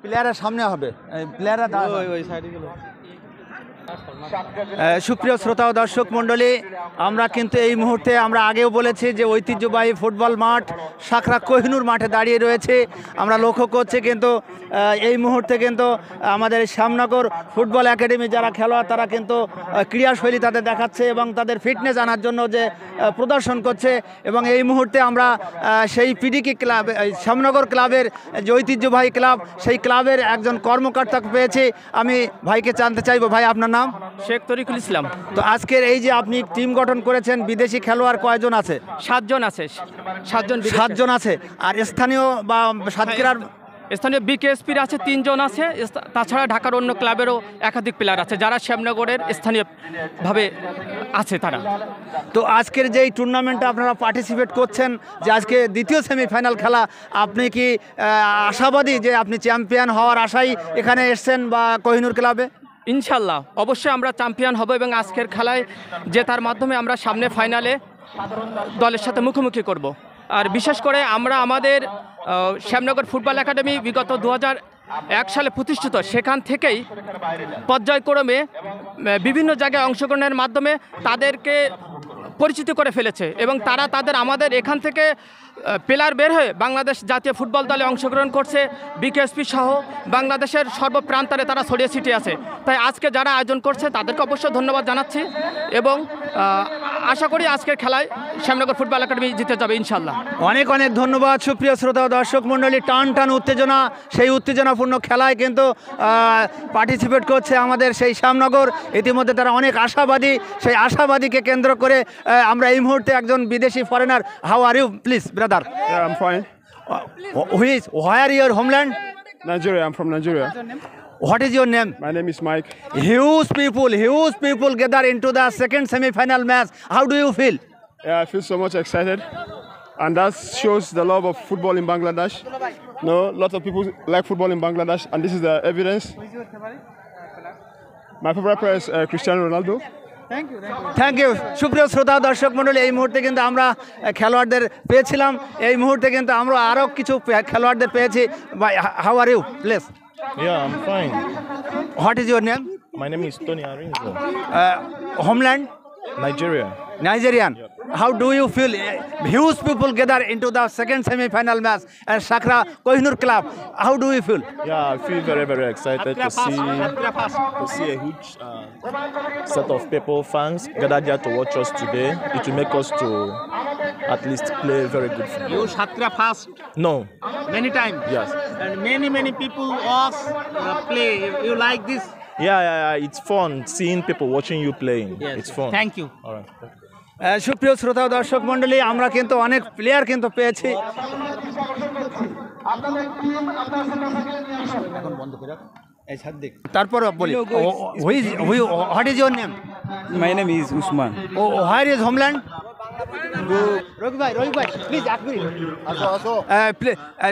প্লেয়ারের সামনে হবে, প্লেয়াররা ওই সাইডে গেল। সুপ্রিয় শ্রোতা ও দর্শক মণ্ডলী, আমরা কিন্তু এই মুহূর্তে আমরা আগেও বলেছি যে ঐতিহ্যবাহী ফুটবল মাঠ সাকরা কোহিনুর মাঠে দাঁড়িয়ে রয়েছে। আমরা লক্ষ্য করছি কিন্তু এই মুহূর্তে কিন্তু আমাদের শ্যামনগর ফুটবল একাডেমি যারা খেলোয়াড় তারা কিন্তু ক্রীড়াশৈলী তাদের দেখাচ্ছে এবং তাদের ফিটনেস আনার জন্য যে প্রদর্শন করছে। এবং এই মুহূর্তে আমরা সেই পিডিকি ক্লাব, শ্যামনগর ক্লাবের যে ঐতিহ্যবাহী ক্লাব, সেই ক্লাবের একজন কর্মকর্তাকে পেয়েছি। আমি ভাইকে জানতে চাইবো, ভাই আপনার নাম? শেখ তরিকুল ইসলাম। তো আজকের এই যে আপনি টিম গঠন করেছেন, বিদেশি খেলোয়াড় কয়জন আছে? 7 জন আছে। 7 জন আছে। আর স্থানীয় বা সাতক্ষীরার স্থানীয় বিকেএসপির আছে 3 জন আছে। তাছাড়া ঢাকার অন্য ক্লাবেরও একাধিক প্লেয়ার আছে যারা শ্যামনগরের স্থানীয়ভাবে আছে তারা। তো আজকের যে এই টুর্নামেন্টে আপনারা পার্টিসিপেট করছেন, যে আজকে দ্বিতীয় সেমিফাইনাল খেলা, আপনি কি আশাবাদী যে আপনি চ্যাম্পিয়ন হওয়ার আশায় এখানে এসছেন বা কোহিনুর ক্লাবে? ইনশাল্লাহ অবশ্যই আমরা চ্যাম্পিয়ন হব এবং আজকের খেলায় জেতার মাধ্যমে আমরা সামনে ফাইনালে দলের সাথে মুখোমুখি করব। আর বিশেষ করে আমরা আমাদের শ্যামনগর ফুটবল একাডেমি বিগত 2001 সালে প্রতিষ্ঠিত, সেখান থেকেই পর্যায়ক্রমে বিভিন্ন জায়গায় অংশগ্রহণের মাধ্যমে তাদেরকে পরিচিত করে ফেলেছে এবং তারা আমাদের এখান থেকে প্লেয়ার বের হয়ে বাংলাদেশ জাতীয় ফুটবল দলে অংশগ্রহণ করছে। বিকেএসপি সহ বাংলাদেশের সর্বপ্রান্তরে তারা ছড়িয়ে ছিটিয়ে আছে। তাই আজকে যারা আয়োজন করছে তাদেরকে অবশ্যই ধন্যবাদ জানাচ্ছি এবং আশা করি আজকের খেলায় শ্যামনগর ফুটবল একাডেমি জিতে যাবে ইনশাল্লাহ। অনেক অনেক ধন্যবাদ। সুপ্রিয় শ্রোতা ও দর্শক মণ্ডলী, টান টান উত্তেজনা, সেই উত্তেজনাপূর্ণ খেলায় কিন্তু পার্টিসিপেট করছে আমাদের সেই শ্যামনগর। ইতিমধ্যে তারা অনেক আশাবাদী, সেই আশাবাদীকে কেন্দ্র করে আমরা এই মুহূর্তে একজন বিদেশি foreigner, how are you please brother? Yeah, I'm fine. Where is your homeland? Nigeria, I'm from Nigeria. What is your name? My name is Mike. Huge people gather into the second semi-final match. How do you feel? Yeah, I feel so much excited. And that shows the love of football in Bangladesh. No, lots of people like football in Bangladesh, and this is the evidence. My favorite player is Cristiano Ronaldo. Thank you. সুপ্রিয় শ্রোতা দর্শক মণ্ডলী, এই মুহূর্তে কিন্তু আমরা খেলোয়াড়দের পেয়েছিলাম। এই মুহূর্তে কিন্তু আমরা আরও কিছু খেলোয়াড়দের পেয়েছি। How are you please? Yeah, I'm fine. What is your name? My name is Tony Arinzo. Homeland? Nigeria. Nigerian. How do you feel? Huge people gather into the second semi-final match at Sakra Kohinoor Club. How do you feel? Yeah, I feel very, very excited to see a huge set of people, fans gathered here to watch us today. It will make us to at least play very good football. You Sakra fast No. many times. Yes. And many people watch play. You like this? Yeah. It's fun seeing people watching you playing. Yes. It's fun. Thank you. All right. সুপ্রিয় শ্রোতা ও দর্শক মণ্ডলী, আমরা কিন্তু অনেক player কিন্তু পেয়েছি। তারপর বলি, what is your name? My name is Usman. Where is homeland?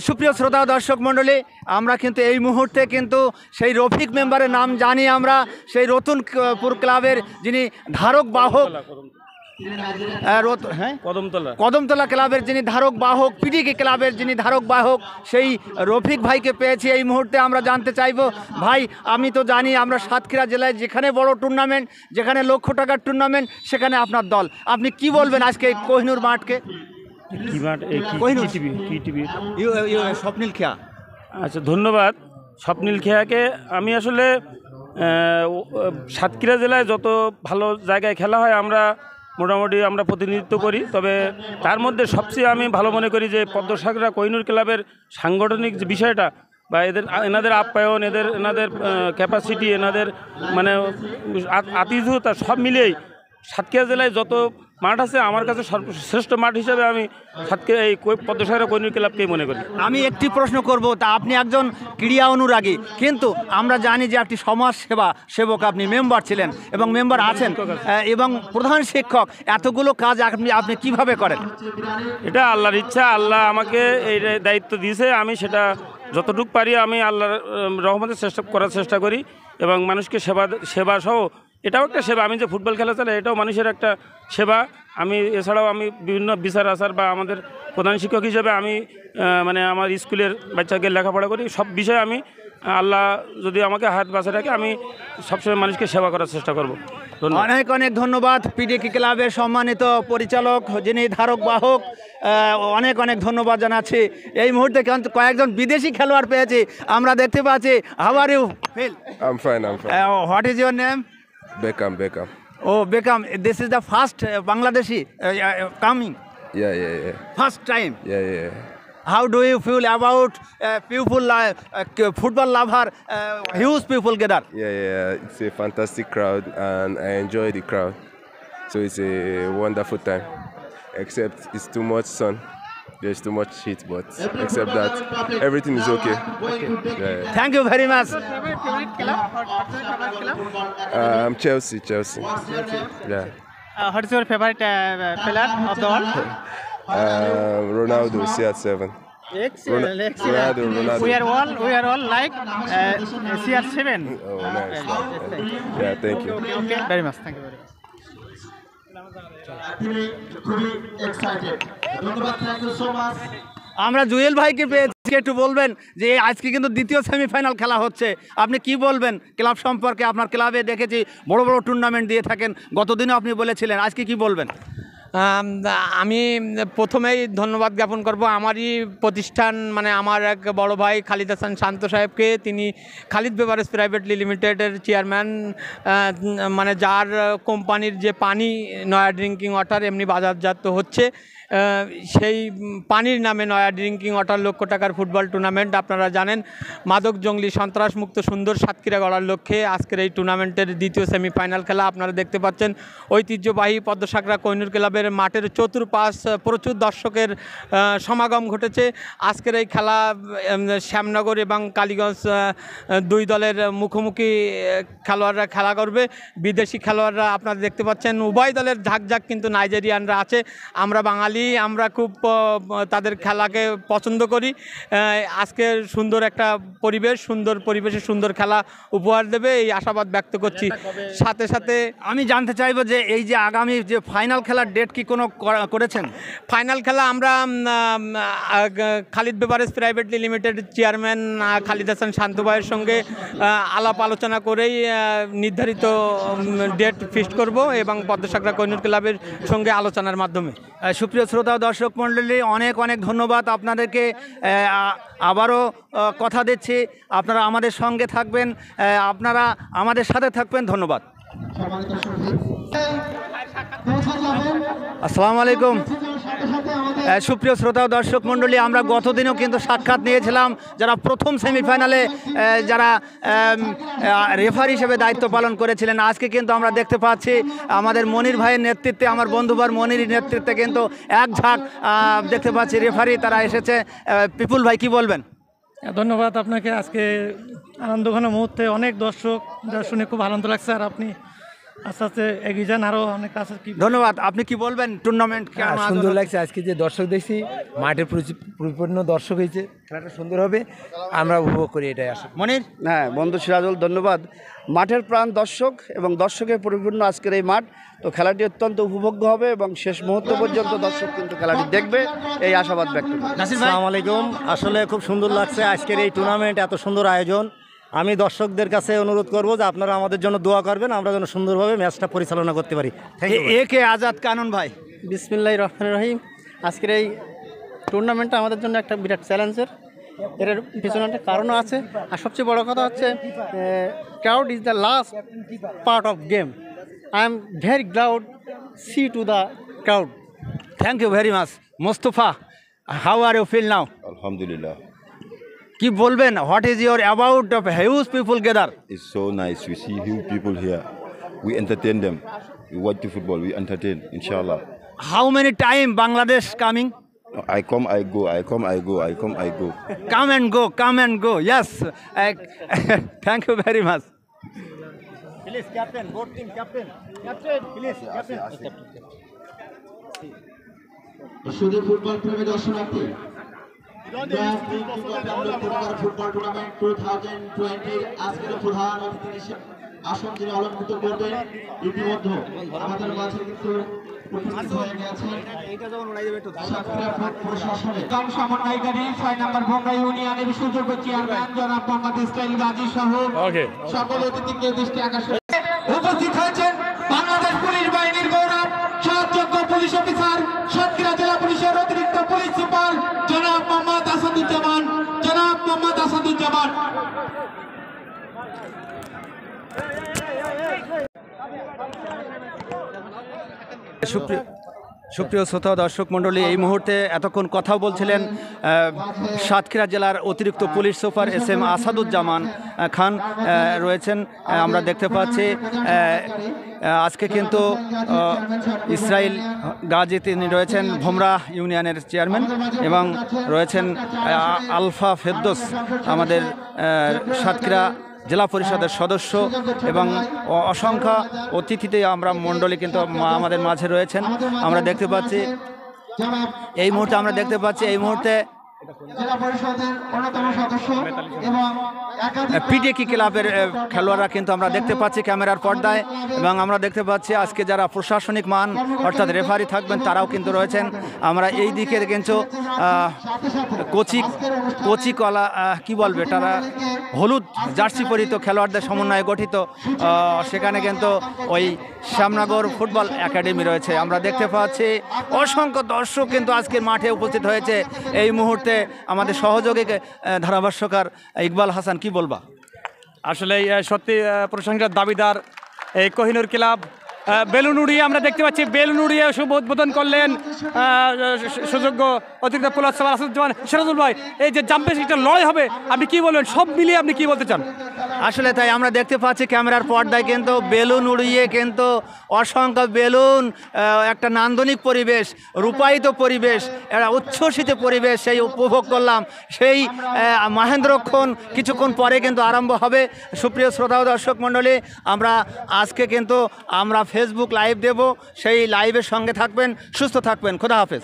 সুপ্রিয় শ্রোতা ও দর্শক মণ্ডলী, আমরা কিন্তু এই মুহূর্তে কিন্তু সেই রফিক মেম্বারের নাম জানি আমরা, সেই রতনপুর ক্লাবের যিনি ধারক বাহক, কদমতলা ক্লাবের যিনি ধারক বাহক, পিডিকি ক্লাবের যিনি ধারক বাহক, সেই রফিক ভাইকে পেয়েছি। এই মুহূর্তে আমরা জানতে চাইব, ভাই আমি তো জানি আমরা সাতক্ষীরা জেলায় যেখানে বড় টুর্নামেন্ট, যেখানে লক্ষ টাকার টুর্নামেন্ট, সেখানে আপনার দল। আপনি কি বলবেন আজকে এই কোহিনুর মাঠকে? স্বপ্নিল খেয়া। আচ্ছা, ধন্যবাদ স্বপ্নিল খেয়াকে। আমি আসলে সাতক্ষীরা জেলায় যত ভালো জায়গায় খেলা হয় মোটামুটি আমরা প্রতিনিধিত্ব করি। তবে তার মধ্যে সবচেয়ে আমি ভালো মনে করি যে পদ্মসাগরা কোহিনুর ক্লাবের সাংগঠনিক যে বিষয়টা বা এনাদের আপ্যায়ন, এনাদের ক্যাপাসিটি, এনাদের মানে আতিথ্যতা সব মিলিয়েই সাতক্ষীরা জেলায় যত মাঠ আছে আমার কাছে সর্বশ্রেষ্ঠ মাঠ হিসেবে আমি সাতক্ষীরা এই পদ্মসাগরা কোহিনুর ক্লাবকেই মনে করি। আমি একটি প্রশ্ন করব, তা আপনি একজন ক্রীড়া অনুরাগী, কিন্তু আমরা জানি যে একটি সমাজ সেবক আপনি মেম্বার ছিলেন এবং মেম্বার আছেন এবং প্রধান শিক্ষক। এতগুলো কাজ আপনি কিভাবে করেন? এটা আল্লাহর ইচ্ছা, আল্লাহ আমাকে এই দায়িত্ব দিয়েছে, আমি সেটা যতটুকু পারি আমি আল্লাহর রহমতে করার চেষ্টা করি এবং মানুষকে সেবা সহ এটাও একটা সেবা। আমি যে ফুটবল খেলা চালাই এটাও মানুষের একটা সেবা। আমি এছাড়াও আমি বিভিন্ন বিচার আচার বা আমাদের প্রধান শিক্ষক হিসেবে আমি মানে আমার স্কুলের বাচ্চাকে লেখাপড়া করি, সব বিষয়ে আমি আল্লাহ যদি আমাকে হাত বাঁচা রাখে আমি সবসময় মানুষকে সেবা করার চেষ্টা করব। ধন্যবাদ। অনেক অনেক ধন্যবাদ পিডিকি ক্লাবের সম্মানিত পরিচালক যিনি ধারক বাহক, অনেক অনেক ধন্যবাদ জানাচ্ছি। এই মুহূর্তে কয়েকজন বিদেশি খেলোয়াড় পেয়েছি আমরা দেখতে পাচ্ছি। How are you feel? I'm fine. What is your name? Beckham. Oh, Beckham, this is the first Bangladeshi coming, Yeah. first time. Yeah. How do you feel about people, football lover, huge people gather? Yeah. It's a fantastic crowd, and I enjoy the crowd. So it's a wonderful time. Except it's too much sun. There's too much heat, but except that, everything is okay. Yeah. Thank you very much. Chelsea. Yeah. What is your favorite player of the world? Ronaldo, CR7. Excellent. Ronaldo. We are all like CR7. Oh, nice. Yeah, thank you. Okay, very much. Thank you very much. আমরা জুয়েল ভাইকে পেয়েছি, একটু বলবেন যে আজকে কিন্তু দ্বিতীয় semifinal খেলা হচ্ছে, আপনি কি বলবেন ক্লাব সম্পর্কে? আপনার ক্লাবে দেখেছি বড় বড় টুর্নামেন্ট দিয়ে থাকেন, গতদিনও আপনি বলেছিলেন, আজকে কি বলবেন? আমি প্রথমেই ধন্যবাদ জ্ঞাপন করব আমারই প্রতিষ্ঠান, মানে আমার এক বড় ভাই খালিদ হাসান শান্ত সাহেবকে। তিনি খালিদ বেভারেজ প্রাইভেটলি লিমিটেডের চেয়ারম্যান, মানে যার কোম্পানির যে পানি নয়া ড্রিঙ্কিং ওয়াটার এমনি বাজারজাত হচ্ছে, সেই পানির নামে নয়া ড্রিঙ্কিং ওয়াটার লক্ষ টাকার ফুটবল টুর্নামেন্ট। আপনারা জানেন মাদক জঙ্গলি সন্ত্রাসমুক্ত সুন্দর সাতক্ষীরা গড়ার লক্ষ্যে আজকের এই টুর্নামেন্টের দ্বিতীয় সেমিফাইনাল খেলা। আপনারা দেখতে পাচ্ছেন ঐতিহ্যবাহী পদ্মসাগরা কোহিনুর ক্লাবের মাঠের চতুর্পাশ প্রচুর দর্শকের সমাগম ঘটেছে। আজকের এই খেলা শ্যামনগর এবং কালীগঞ্জ দুই দলের মুখোমুখি খেলোয়াড়রা খেলা করবে। বিদেশি খেলোয়াড়রা আপনারা দেখতে পাচ্ছেন উভয় দলের ঝাঁকঝাঁক কিন্তু নাইজেরিয়ানরা আছে। আমরা বাঙালি, আমরা খুব তাদের খেলাকে পছন্দ করি। আজকে সুন্দর একটা পরিবেশে সুন্দর খেলা উপহার দেবে এই আশাবাদ ব্যক্ত করছি। সাথে সাথে আমি জানতে চাইবো যে এই যে আগামী যে ফাইনাল খেলার ডেট কি কোনো করেছেন? ফাইনাল খেলা আমরা Khalid beverage privately limited chairman Khalid Hasan Shanto ভাইয়ের সঙ্গে আলাপ আলোচনা করেই নির্ধারিত ডেট ফিক্সড করব এবং পদ্মসাগরা কোহিনুর ক্লাবের সঙ্গে আলোচনার মাধ্যমে। সুপ্রিয় শ্রোতা দর্শক মণ্ডলী, অনেক অনেক ধন্যবাদ আপনাদেরকে। আবারও কথা দিচ্ছি আপনারা আমাদের সঙ্গে থাকবেন, আপনারা আমাদের সাথে থাকবেন। ধন্যবাদ। আসসালামু আলাইকুম। সুপ্রিয় শ্রোতা দর্শক মণ্ডলী, আমরা গতদিনও কিন্তু সাক্ষাৎ নিয়েছিলাম যারা প্রথম সেমিফাইনালে যারা রেফারি হিসেবে দায়িত্ব পালন করেছিলেন। আজকে কিন্তু আমরা দেখতে পাচ্ছি আমাদের মনির ভাইয়ের নেতৃত্বে, আমার বন্ধুবার মনির নেতৃত্বে কিন্তু এক ঝাঁক দেখতে পাচ্ছি রেফারি তারা এসেছে। পিপুল ভাই কি বলবেন? ধন্যবাদ আপনাকে। আজকে আনন্দঘন মুহূর্তে অনেক দর্শক যা শুনে খুব আনন্দ লাগছে, আর আপনি আস্তে আস্তে এগিয়ে যান, আরও অনেক কাছে। ধন্যবাদ। আপনি কি বলবেন? টুর্নামেন্ট সুন্দর লাগছে আজকে, যে দর্শক দেখছি মাঠে পরিপূর্ণ দর্শক হয়েছে, খেলাটা সুন্দর হবে, আমরা উপভোগ করি, এটাই আসে। মনির? হ্যাঁ বন্ধু সিরাজুল, ধন্যবাদ। মাঠের প্রাণ দর্শক এবং দর্শকের পরিপূর্ণ আজকের এই মাঠ, তো খেলাটি অত্যন্ত উপভোগ্য হবে এবং শেষ মুহূর্ত পর্যন্ত দর্শক কিন্তু খেলাটি দেখবে, এই আশাবাদ ব্যক্ত করি। আসসালামু আলাইকুম। আসলে খুব সুন্দর লাগছে আজকের এই টুর্নামেন্ট, এত সুন্দর আয়োজন। আমি দর্শকদের কাছে অনুরোধ করব যে আপনারা আমাদের জন্য দোয়া করবেন, আমরা যেন সুন্দরভাবে ম্যাচটা পরিচালনা করতে পারি। একে আজাদ কানুন ভাই। বিসমিল্লাহির রহমানির রহিম। আজকের এই টুর্নামেন্টটা আমাদের জন্য একটা বিরাট চ্যালেঞ্জের, এর পিছনে একটা কারণও আছে। আর সবচেয়ে বড় কথা হচ্ছে crowd is the last part of game. I am very glad see to the crowd. Thank you very much. Mostafa, how are you feel now? Alhamdulillah. কি বলবেন? What is your about of huge people gather? It's so nice. We see huge people here. We entertain them. We watch the football. We entertain, inshallah. How many time Bangladesh coming? I come, I go. I come, I go. I come, I go. Come and go. Come and go. Yes. Thank you very much. Please, captain. Board team captain. Captain, please. Captain. শুধু football প্রেমী দর্শনার্থী, football tournament 2020 আজকের প্রধান অতিথি আসন যিনি অলঙ্কৃত করবেন, ইতিমধ্যে আমাদের মাঝে কিন্তু সমন্বয়কারী 6 নম্বর ভোঙ্গা ইউনিয়নের সুযোগ্য চেয়ারম্যান জনাব মোহাম্মদ ইসমাইল গাজী সহ সকল অতিথিকে দৃষ্টি আকর্ষণ উপস্থিত হয়েছেন বাংলাদেশ পুলিশ বাহিনীর গৌরব সহযোগ্য পুলিশ অফিসার সাতক্ষীরা জেলা পুলিশের অতিরিক্ত পুলিশ সুপার জনাব মোহাম্মদ আসাদুজ্জামান। সুপ্রিয় শ্রোতা দর্শক মণ্ডলী, এই মুহূর্তে এতক্ষণ কথা বলছিলেন সাতক্ষীরা জেলার অতিরিক্ত police super SM Asaduzzaman Khan রয়েছেন। আমরা দেখতে পাচ্ছি আজকে কিন্তু ইসরাইল গাজী তিনি রয়েছেন ভোমরা ইউনিয়নের চেয়ারম্যান এবং রয়েছেন আলফা ফেরদৌস আমাদের সাতক্ষীরা জেলা পরিষদের সদস্য এবং অসংখ্য অতিথিতে আমরা মণ্ডলী কিন্তু আমাদের মাঝে রয়েছেন। আমরা দেখতে পাচ্ছি এই মুহূর্তে জেলা পরিষদের অন্যতম সদস্য এবং পিডিকি ক্লাবের খেলোয়াড়রা কিন্তু আমরা দেখতে পাচ্ছি ক্যামেরার পর্দায় এবং আমরা দেখতে পাচ্ছি আজকে যারা প্রশাসনিক মান অর্থাৎ রেফারি থাকবেন তারাও কিন্তু রয়েছেন। আমরা এই দিকে কিন্তু কোচি কলা কি বলবে তারা হলুদ জার্সি পরিহিত খেলোয়াড়দের সমন্বয়ে গঠিত সেখানে কিন্তু ওই শ্যামনগর ফুটবল একাডেমি রয়েছে। আমরা দেখতে পাচ্ছি অসংখ্য দর্শক কিন্তু আজকের মাঠে উপস্থিত হয়েছে। এই মুহূর্তে আমাদের সহযোগী ধারাভাষ্যকার ইকবাল হাসান, কি বলবা? আসলে সত্যি প্রশংসার দাবিদার এই কোহিনুর ক্লাব বেলুন উড়িয়ে আমরা দেখতে পাচ্ছি, বেলুন উড়িয়ে শুভ উদ্বোধন করলেন সুযোগ্য অতিরিক্ত পুলিশ সুপার আসাদুজ্জামান। সিরাজুল ভাই, এই যে জাম্পে একটা লড়াই হবে, আপনি কি বলবেন? সব মিলিয়ে আপনি কি বলতে চান? আসলে তাই আমরা দেখতে পাচ্ছি ক্যামেরার পর্দায় কিন্তু বেলুন উড়িয়ে কিন্তু অসংখ্য বেলুন, একটা নান্দনিক পরিবেশ, রূপায়িত পরিবেশ, একটা উচ্ছ্বসিত পরিবেশ সেই উপভোগ করলাম। সেই মহেন্দ্রক্ষণ কিছুক্ষণ পরে কিন্তু আরম্ভ হবে। সুপ্রিয় শ্রোতা ও দর্শক মণ্ডলী, আমরা আজকে কিন্তু আমরা ফেসবুক লাইভ দেব, সেই লাইভের সঙ্গে থাকবেন, সুস্থ থাকবেন। খোদা হাফেজ।